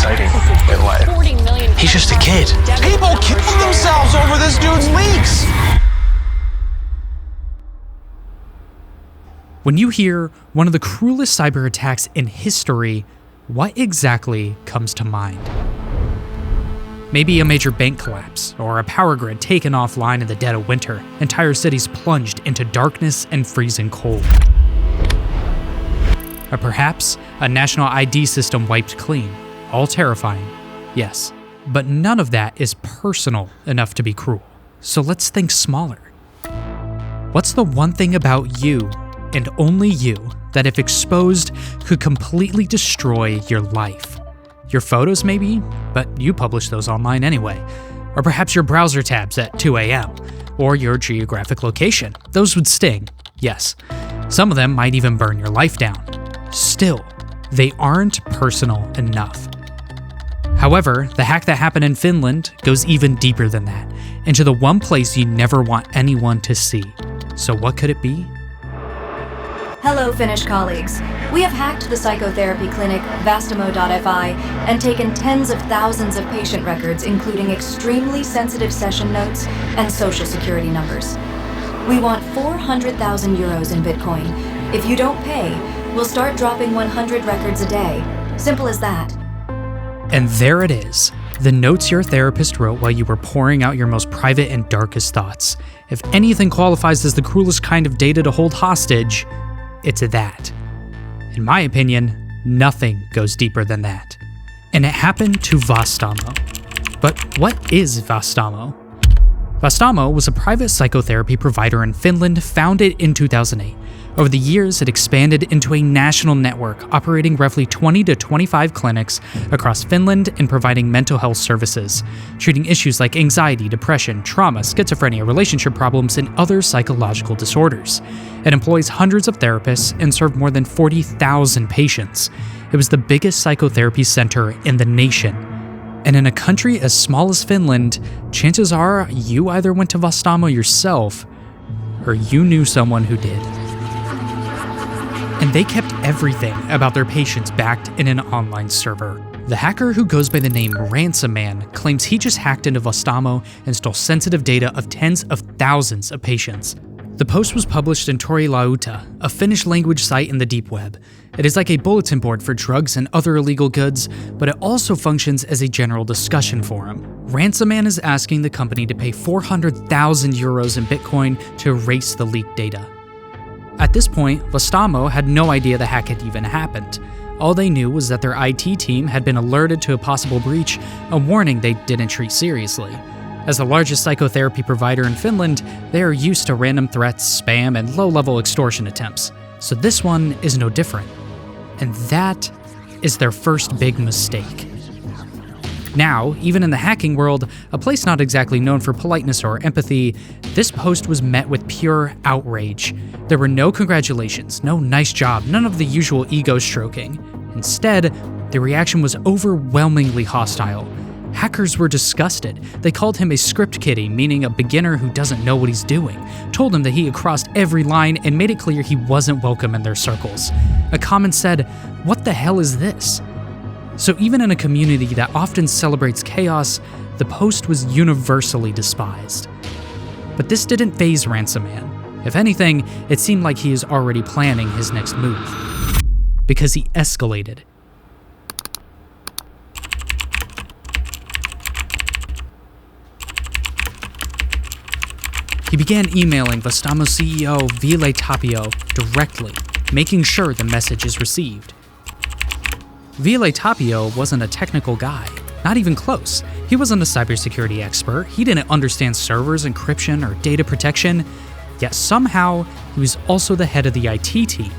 exciting in life. 40 million He's just a kid. People kill themselves over this dude's leaks. When you hear one of the cruelest cyber attacks in history, what exactly comes to mind? Maybe a major bank collapse, or a power grid taken offline in the dead of winter, entire cities plunged into darkness and freezing cold. Or perhaps a national ID system wiped clean. All terrifying, yes. But none of that is personal enough to be cruel. So let's think smaller. What's the one thing about you, and only you, that if exposed could completely destroy your life? Your photos maybe, but you publish those online anyway. Or perhaps your browser tabs at 2 a.m. Or your geographic location. Those would sting, yes. Some of them might even burn your life down. Still, they aren't personal enough. However, the hack that happened in Finland goes even deeper than that, into the one place you never want anyone to see. So what could it be? Hello, Finnish colleagues. We have hacked the psychotherapy clinic Vastamo.fi and taken tens of thousands of patient records, including extremely sensitive session notes and social security numbers. We want 400,000 euros in Bitcoin. If you don't pay, we'll start dropping 100 records a day. Simple as that. And there it is, the notes your therapist wrote while you were pouring out your most private and darkest thoughts. If anything qualifies as the cruelest kind of data to hold hostage, it's that. In my opinion, nothing goes deeper than that. And it happened to Vastaamo. But what is Vastaamo? Vastaamo was a private psychotherapy provider in Finland founded in 2008. Over the years, it expanded into a national network operating roughly 20 to 25 clinics across Finland and providing mental health services, treating issues like anxiety, depression, trauma, schizophrenia, relationship problems, and other psychological disorders. It employs hundreds of therapists and served more than 40,000 patients. It was the biggest psychotherapy center in the nation. And in a country as small as Finland, chances are you either went to Vastaamo yourself or you knew someone who did. And they kept everything about their patients backed in an online server. The hacker, who goes by the name Ransom Man, claims he just hacked into Vastaamo and stole sensitive data of tens of thousands of patients. The post was published in Tori Lauta, a Finnish language site in the deep web. It is like a bulletin board for drugs and other illegal goods, but it also functions as a general discussion forum. Ransom Man is asking the company to pay 400,000 euros in Bitcoin to erase the leaked data. At this point, Vastaamo had no idea the hack had even happened. All they knew was that their IT team had been alerted to a possible breach, a warning they didn't treat seriously. As the largest psychotherapy provider in Finland, they are used to random threats, spam, and low-level extortion attempts, so this one is no different. And that is their first big mistake. Now, even in the hacking world, a place not exactly known for politeness or empathy, this post was met with pure outrage. There were no congratulations, no nice job, none of the usual ego stroking. Instead, the reaction was overwhelmingly hostile. Hackers were disgusted. They called him a script kiddie, meaning a beginner who doesn't know what he's doing, told him that he had crossed every line and made it clear he wasn't welcome in their circles. A comment said, "What the hell is this?" So even in a community that often celebrates chaos, the post was universally despised. But this didn't faze Ransom Man. If anything, it seemed like he is already planning his next move. Because he escalated. He began emailing Vastaamo CEO Ville Tapio directly, making sure the message is received. Ville Tapio wasn't a technical guy, not even close. He wasn't a cybersecurity expert, he didn't understand servers, encryption, or data protection, yet somehow he was also the head of the IT team,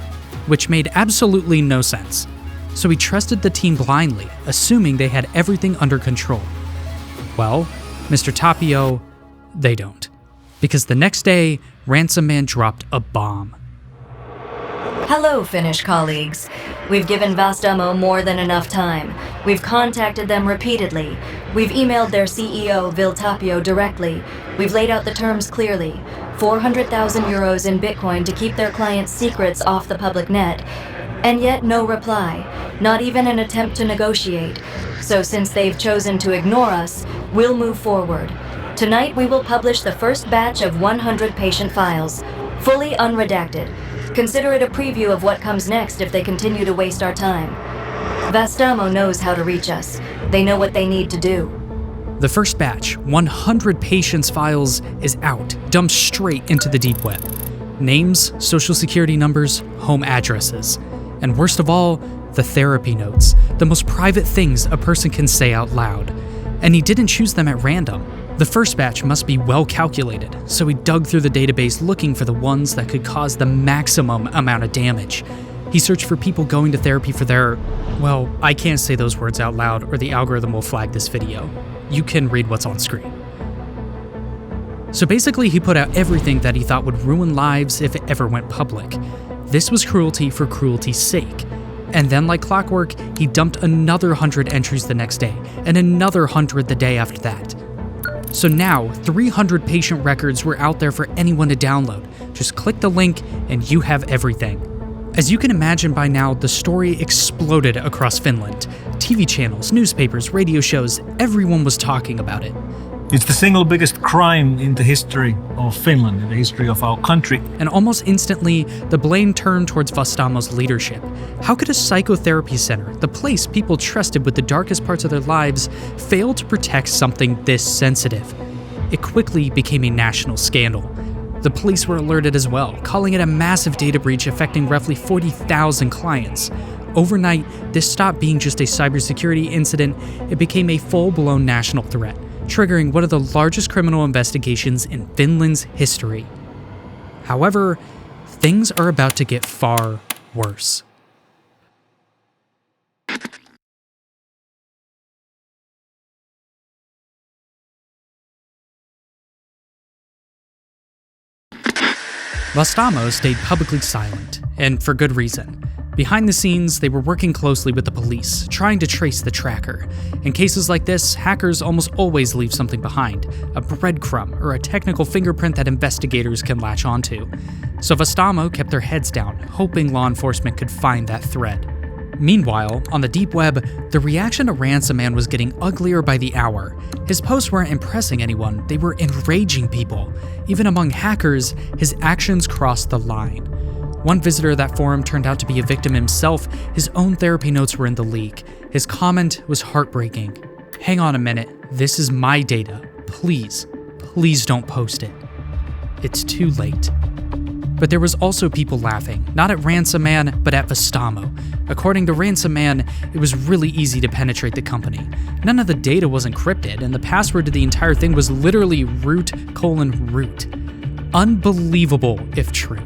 which made absolutely no sense. So he trusted the team blindly, assuming they had everything under control. Well, Mr. Tapio, they don't. Because the next day, Ransom Man dropped a bomb. Hello, Finnish colleagues. We've given Vastaamo more than enough time. We've contacted them repeatedly. We've emailed their CEO, Ville Tapio, directly. We've laid out the terms clearly. 400,000 euros in Bitcoin to keep their clients' secrets off the public net, and yet no reply, not even an attempt to negotiate. So since they've chosen to ignore us, we'll move forward. Tonight we will publish the first batch of 100 patient files, fully unredacted. Consider it a preview of what comes next if they continue to waste our time. Vastamo knows how to reach us. They know what they need to do. The first batch, 100 patients' files, is out, dumped straight into the deep web. Names, social security numbers, home addresses. And worst of all, the therapy notes, the most private things a person can say out loud. And he didn't choose them at random. The first batch must be well calculated, so he dug through the database looking for the ones that could cause the maximum amount of damage. He searched for people going to therapy for their, well, I can't say those words out loud or the algorithm will flag this video. You can read what's on screen. So basically he put out everything that he thought would ruin lives if it ever went public. This was cruelty for cruelty's sake. And then like clockwork, he dumped another 100 entries the next day, and another 100 the day after that. So now, 300 patient records were out there for anyone to download. Just click the link and you have everything. As you can imagine by now, the story exploded across Finland. TV channels, newspapers, radio shows, everyone was talking about it. It's the single biggest crime in the history of Finland, in the history of our country. And almost instantly, the blame turned towards Vastamo's leadership. How could a psychotherapy center, the place people trusted with the darkest parts of their lives, fail to protect something this sensitive? It quickly became a national scandal. The police were alerted as well, calling it a massive data breach affecting roughly 40,000 clients. Overnight, this stopped being just a cybersecurity incident, it became a full-blown national threat, triggering one of the largest criminal investigations in Finland's history. However, things are about to get far worse. Vastamo stayed publicly silent, and for good reason. Behind the scenes, they were working closely with the police, trying to trace the tracker. In cases like this, hackers almost always leave something behind, a breadcrumb or a technical fingerprint that investigators can latch onto. So Vastamo kept their heads down, hoping law enforcement could find that thread. Meanwhile, on the deep web, the reaction to Ransom Man was getting uglier by the hour. His posts weren't impressing anyone, they were enraging people. Even among hackers, his actions crossed the line. One visitor of that forum turned out to be a victim himself. His own therapy notes were in the leak. His comment was heartbreaking. "Hang on a minute, this is my data. Please, please don't post it." It's too late. But there was also people laughing, not at Ransom Man, but at Vastamo. According to Ransom Man, it was really easy to penetrate the company. None of the data was encrypted, and the password to the entire thing was literally root:root. Unbelievable if true.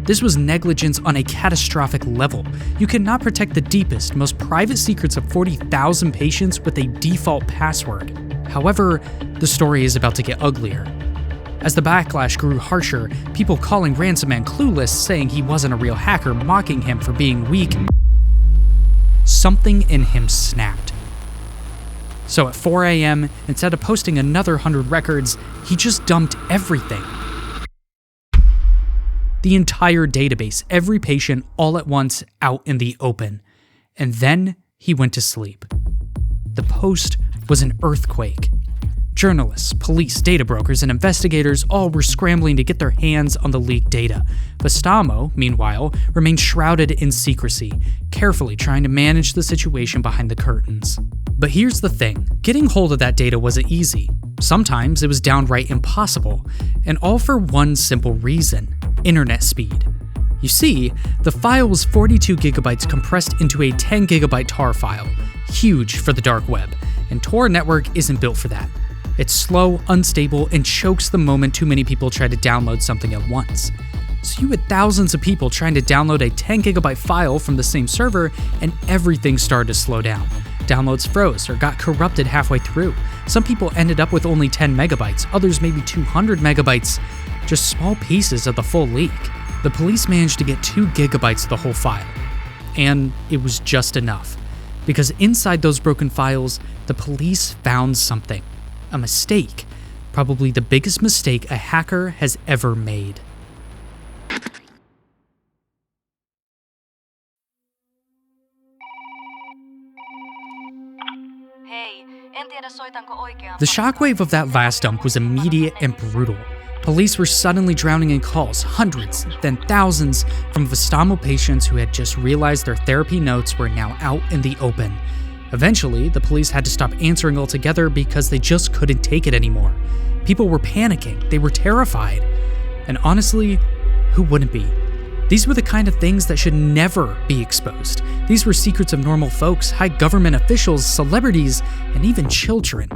This was negligence on a catastrophic level. You cannot protect the deepest, most private secrets of 40,000 patients with a default password. However, the story is about to get uglier. As the backlash grew harsher, people calling Ransom Man clueless, saying he wasn't a real hacker, mocking him for being weak, something in him snapped. So at 4 a.m., instead of posting another 100 records, he just dumped everything. The entire database, every patient, all at once, out in the open. And then he went to sleep. The post was an earthquake. Journalists, police, data brokers, and investigators all were scrambling to get their hands on the leaked data. Vastamo, meanwhile, remained shrouded in secrecy, carefully trying to manage the situation behind the curtains. But here's the thing, getting hold of that data wasn't easy. Sometimes it was downright impossible, and all for one simple reason: internet speed. You see, the file was 42 gigabytes compressed into a 10 gigabyte tar file, huge for the dark web, and Tor network isn't built for that. It's slow, unstable, and chokes the moment too many people try to download something at once. So you had thousands of people trying to download a 10 gigabyte file from the same server, and everything started to slow down. Downloads froze or got corrupted halfway through. Some people ended up with only 10 megabytes, others maybe 200 megabytes, just small pieces of the full leak. The police managed to get 2 gigabytes of the whole file. And it was just enough. Because inside those broken files, the police found something. A mistake. probably the biggest mistake a hacker has ever made. The shockwave of that last dump was immediate and brutal. Police were suddenly drowning in calls, hundreds, then thousands, from Vastamo patients who had just realized their therapy notes were now out in the open. Eventually, the police had to stop answering altogether because they just couldn't take it anymore. People were panicking, they were terrified. And honestly, who wouldn't be? These were the kind of things that should never be exposed. These were secrets of normal folks, high government officials, celebrities, and even children.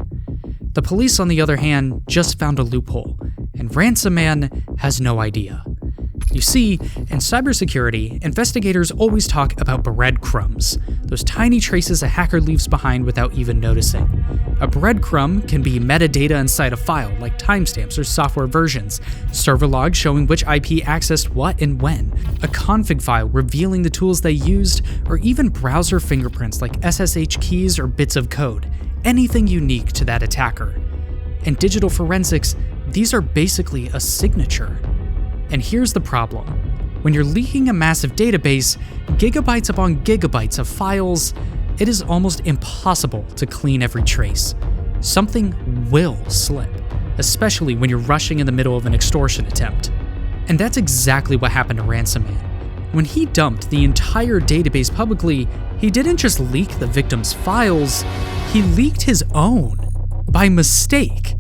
The police, on the other hand, just found a loophole, and Ransom Man has no idea. You see, in cybersecurity, investigators always talk about breadcrumbs, those tiny traces a hacker leaves behind without even noticing. A breadcrumb can be metadata inside a file, like timestamps or software versions, server logs showing which IP accessed what and when, a config file revealing the tools they used, or even browser fingerprints like SSH keys or bits of code, anything unique to that attacker. In digital forensics, these are basically a signature. And here's the problem. When you're leaking a massive database, gigabytes upon gigabytes of files, it is almost impossible to clean every trace. Something will slip, especially when you're rushing in the middle of an extortion attempt. And that's exactly what happened to Ransom Man. When he dumped the entire database publicly, he didn't just leak the victim's files, he leaked his own, by mistake.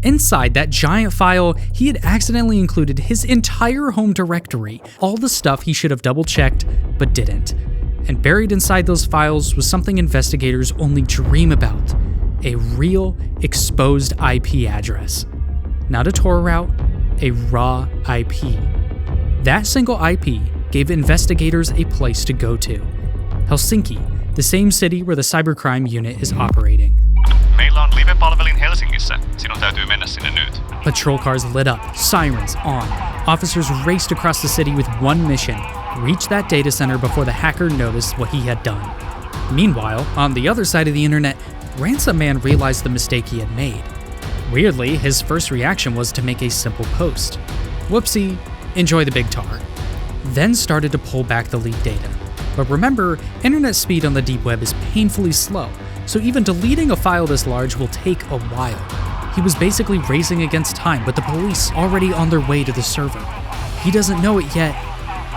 Inside that giant file, he had accidentally included his entire home directory, all the stuff he should have double-checked, but didn't. And buried inside those files was something investigators only dream about, a real, exposed IP address. Not a Tor route, a raw IP. That single IP gave investigators a place to go to. Helsinki, the same city where the cybercrime unit is operating. Meillä on live-palvelin Helsingissä. Sinun täytyy mennä sinne nyt. Patrol cars lit up, sirens on. Officers raced across the city with one mission: reach that data center before the hacker noticed what he had done. Meanwhile, on the other side of the internet, Ransom Man realized the mistake he had made. Weirdly, his first reaction was to make a simple post. Whoopsie, enjoy the big tar. Then started to pull back the leaked data. But remember, internet speed on the deep web is painfully slow, so even deleting a file this large will take a while. He was basically racing against time, with the police already on their way to the server. He doesn't know it yet,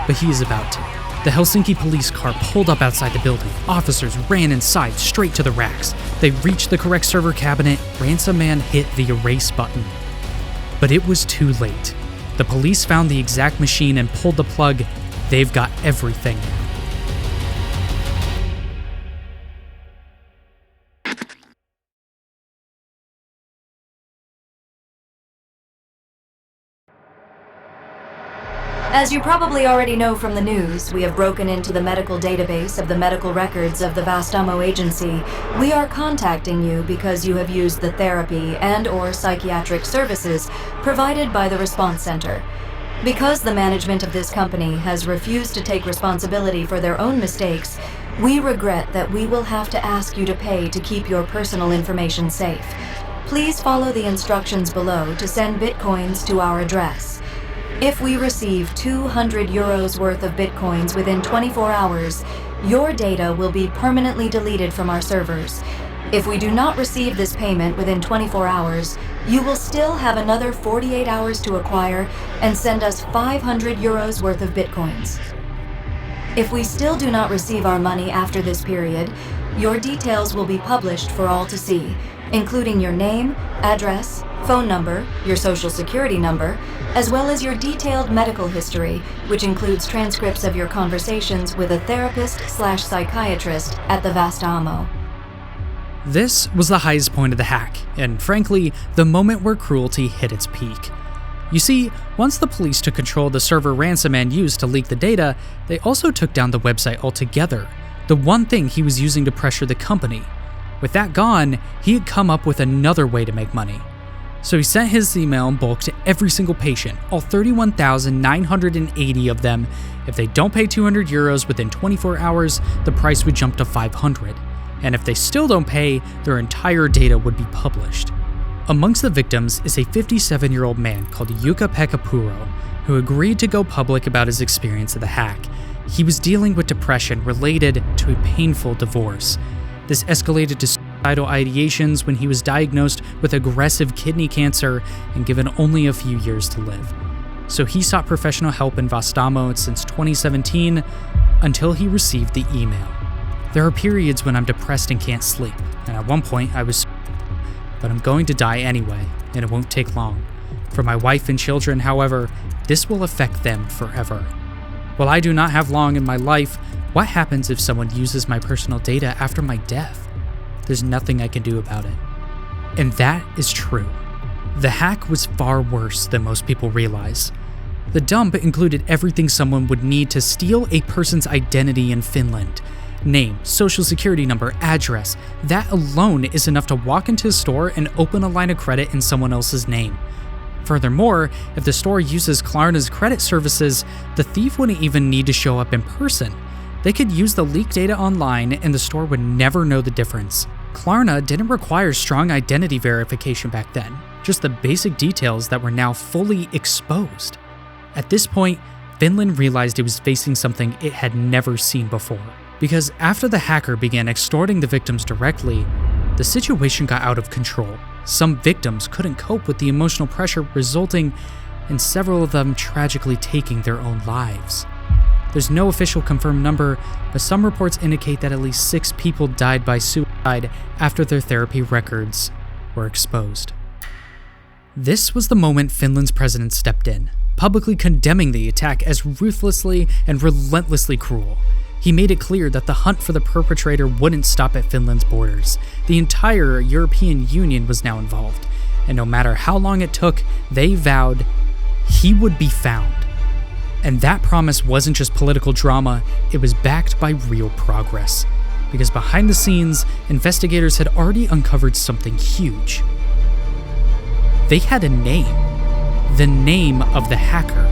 but he is about to. The Helsinki police car pulled up outside the building. Officers ran inside, straight to the racks. They reached the correct server cabinet. Ransom Man hit the erase button. But it was too late. The police found the exact machine and pulled the plug. They've got everything now. As you probably already know from the news, we have broken into the medical database of the medical records of the Vastamo agency. We are contacting you because you have used the therapy and/or psychiatric services provided by the response center. Because the management of this company has refused to take responsibility for their own mistakes, we regret that we will have to ask you to pay to keep your personal information safe. Please follow the instructions below to send bitcoins to our address. If we receive 200 euros worth of bitcoins within 24 hours, your data will be permanently deleted from our servers. If we do not receive this payment within 24 hours, you will still have another 48 hours to acquire and send us 500 euros worth of bitcoins. If we still do not receive our money after this period, your details will be published for all to see, including your name, address, phone number, your social security number, as well as your detailed medical history, which includes transcripts of your conversations with a therapist/psychiatrist at the Vastamo. This was the highest point of the hack, and frankly, the moment where Cruelty hit its peak. You see, once the police took control of the server Ransom Man used to leak the data, they also took down the website altogether, the one thing he was using to pressure the company. With that gone, he had come up with another way to make money. So he sent his email in bulk to every single patient, all 31,980 of them. If they don't pay 200 euros within 24 hours, the price would jump to 500. And if they still don't pay, their entire data would be published. Amongst the victims is a 57-year-old man called Koka who agreed to go public about his experience of the hack. He was dealing with depression related to a painful divorce. This escalated to suicidal ideations when he was diagnosed with aggressive kidney cancer and given only a few years to live. So he sought professional help in Vastaamo since 2017 until he received the email. There are periods when I'm depressed and can't sleep, and at one point I was but I'm going to die anyway, and it won't take long. For my wife and children, however, this will affect them forever. While I do not have long in my life, what happens if someone uses my personal data after my death? There's nothing I can do about it. And that is true. The hack was far worse than most people realize. The dump included everything someone would need to steal a person's identity in Finland. Name, social security number, address. That alone is enough to walk into a store and open a line of credit in someone else's name. Furthermore, if the store uses Klarna's credit services, the thief wouldn't even need to show up in person. They could use the leaked data online and the store would never know the difference. Klarna didn't require strong identity verification back then, just the basic details that were now fully exposed. At this point, Finland realized it was facing something it had never seen before. Because after the hacker began extorting the victims directly, the situation got out of control. Some victims couldn't cope with the emotional pressure, resulting in several of them tragically taking their own lives. There's no official confirmed number, but some reports indicate that at least 6 people died by suicide after their therapy records were exposed. This was the moment Finland's president stepped in, publicly condemning the attack as ruthlessly and relentlessly cruel. He made it clear that the hunt for the perpetrator wouldn't stop at Finland's borders. The entire European Union was now involved, and no matter how long it took, they vowed he would be found. And that promise wasn't just political drama, it was backed by real progress. Because behind the scenes, investigators had already uncovered something huge. They had a name. The name of the hacker.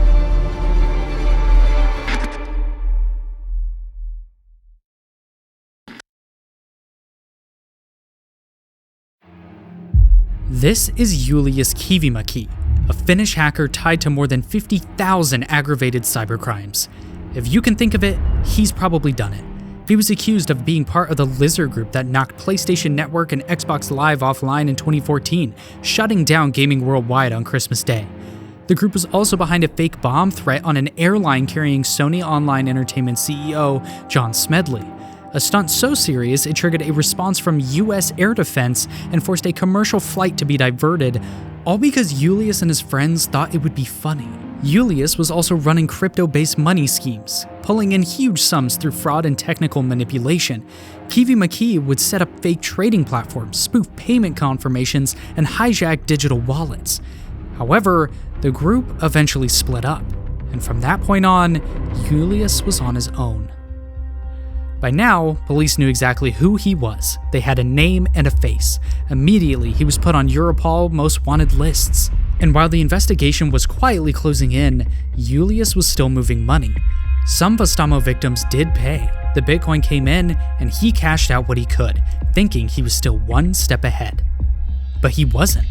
This is Julius Kivimäki, a Finnish hacker tied to more than 50,000 aggravated cybercrimes. If you can think of it, he's probably done it. He was accused of being part of the Lizard Group that knocked PlayStation Network and Xbox Live offline in 2014, shutting down gaming worldwide on Christmas Day. The group was also behind a fake bomb threat on an airline carrying Sony Online Entertainment CEO John Smedley. A stunt so serious it triggered a response from US Air Defense and forced a commercial flight to be diverted, all because Julius and his friends thought it would be funny. Julius was also running crypto-based money schemes, pulling in huge sums through fraud and technical manipulation. Kivimäki would set up fake trading platforms, spoof payment confirmations, and hijack digital wallets. However, the group eventually split up, and from that point on, Julius was on his own. By now, police knew exactly who he was. They had a name and a face. Immediately, he was put on Europol most wanted lists. And while the investigation was quietly closing in, Julius was still moving money. Some Vastaamo victims did pay. The Bitcoin came in, and he cashed out what he could, thinking he was still one step ahead. But he wasn't.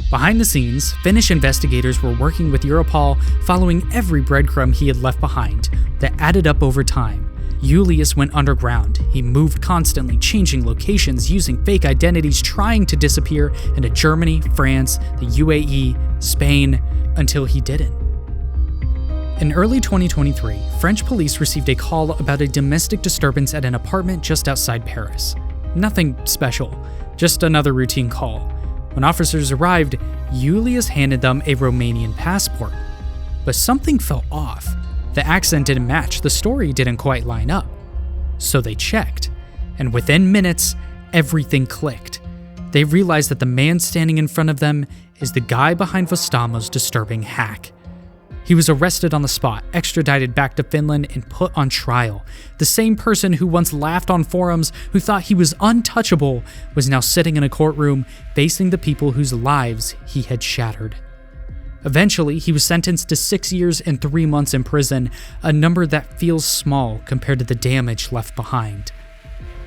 Behind the scenes, Finnish investigators were working with Europol, following every breadcrumb he had left behind, that added up over time. Julius went underground. He moved constantly, changing locations, using fake identities, trying to disappear into Germany, France, the UAE, Spain, until he didn't. In early 2023, French police received a call about a domestic disturbance at an apartment just outside Paris. Nothing special, just another routine call. When officers arrived, Julius handed them a Romanian passport. But something felt off. The accent didn't match, the story didn't quite line up. So they checked, and within minutes, everything clicked. They realized that the man standing in front of them is the guy behind Vastaamo's disturbing hack. He was arrested on the spot, extradited back to Finland, and put on trial. The same person who once laughed on forums, who thought he was untouchable, was now sitting in a courtroom facing the people whose lives he had shattered. Eventually, he was sentenced to 6 years and 3 months in prison, a number that feels small compared to the damage left behind.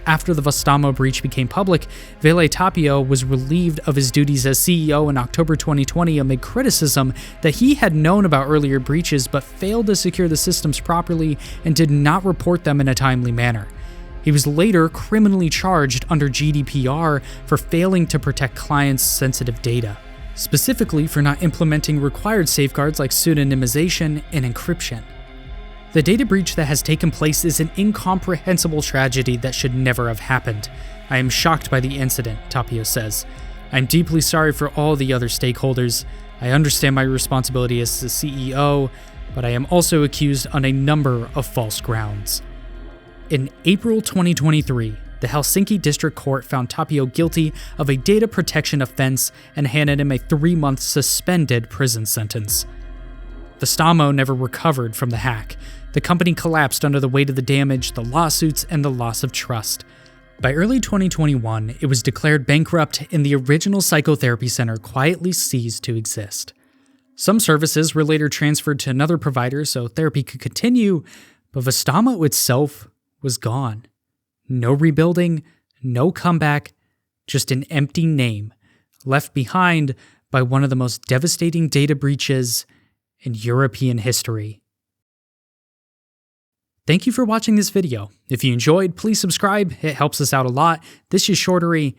After the Vastamo breach became public, Veli Tapio was relieved of his duties as CEO in October 2020 amid criticism that he had known about earlier breaches but failed to secure the systems properly and did not report them in a timely manner. He was later criminally charged under GDPR for failing to protect clients' sensitive data, specifically for not implementing required safeguards like pseudonymization and encryption. The data breach that has taken place is an incomprehensible tragedy that should never have happened. I am shocked by the incident, Tapio says. I'm deeply sorry for all the other stakeholders. I understand my responsibility as the CEO, but I am also accused on a number of false grounds. In April 2023, the Helsinki District Court found Tapio guilty of a data protection offense and handed him a 3-month suspended prison sentence. Vastamo never recovered from the hack. The company collapsed under the weight of the damage, the lawsuits, and the loss of trust. By early 2021, it was declared bankrupt and the original psychotherapy center quietly ceased to exist. Some services were later transferred to another provider so therapy could continue, but Vastamo itself was gone. No rebuilding, no comeback, just an empty name, left behind by one of the most devastating data breaches in European history. Thank you for watching this video. If you enjoyed, please subscribe, it helps us out a lot. This is Shortery,